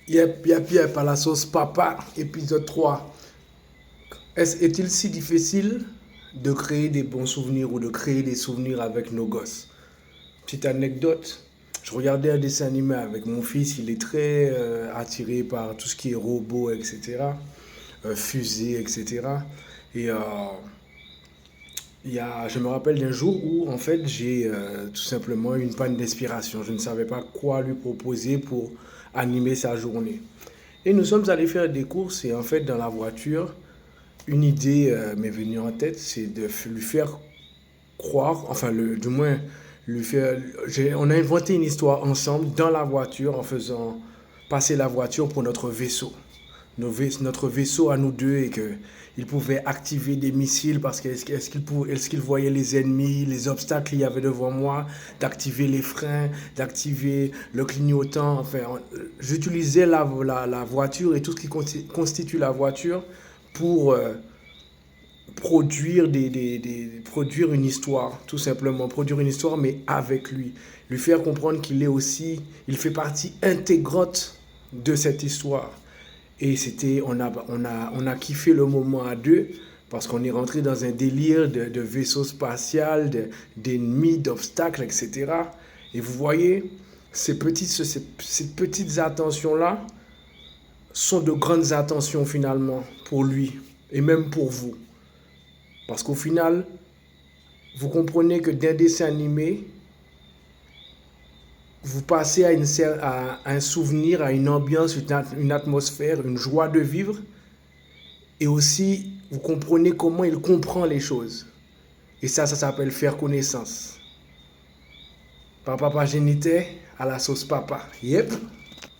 Yep, à la sauce papa, épisode 3. Est-il si difficile de créer des bons souvenirs ou de créer des souvenirs avec nos gosses? Petite anecdote, je regardais un dessin animé avec mon fils, il est très attiré par tout ce qui est robots, etc. Fusées, etc. Et je me rappelle d'un jour où en fait j'ai tout simplement eu une panne d'inspiration. Je ne savais pas quoi lui proposer pour animer sa journée. Et nous sommes allés faire des courses et en fait dans la voiture, une idée m'est venue en tête, c'est de lui faire croire, enfin du moins lui faire... On a inventé une histoire ensemble dans la voiture en faisant passer la voiture pour notre vaisseau. Notre vaisseau à nous deux et que il pouvait activer des missiles parce est-ce qu'il voyait les ennemis, les obstacles qu'il y avait devant moi, d'activer les freins, d'activer le clignotant. Enfin, j'utilisais la voiture et tout ce qui constitue la voiture pour produire une histoire, tout simplement, produire une histoire, mais avec lui. Lui faire comprendre qu'il est aussi, il fait partie intégrante de cette histoire. Et on a kiffé le moment à deux parce qu'on est rentré dans un délire de vaisseau spatial, d'ennemis, d'obstacles, etc. Et vous voyez, ces petites attentions-là sont de grandes attentions finalement pour lui et même pour vous. Parce qu'au final, vous comprenez que d'un dessin animé, vous passez à un souvenir, à une ambiance, une atmosphère, une joie de vivre. Et aussi, vous comprenez comment il comprend les choses. Et ça s'appelle faire connaissance. Papa génitait à la sauce papa. Yep.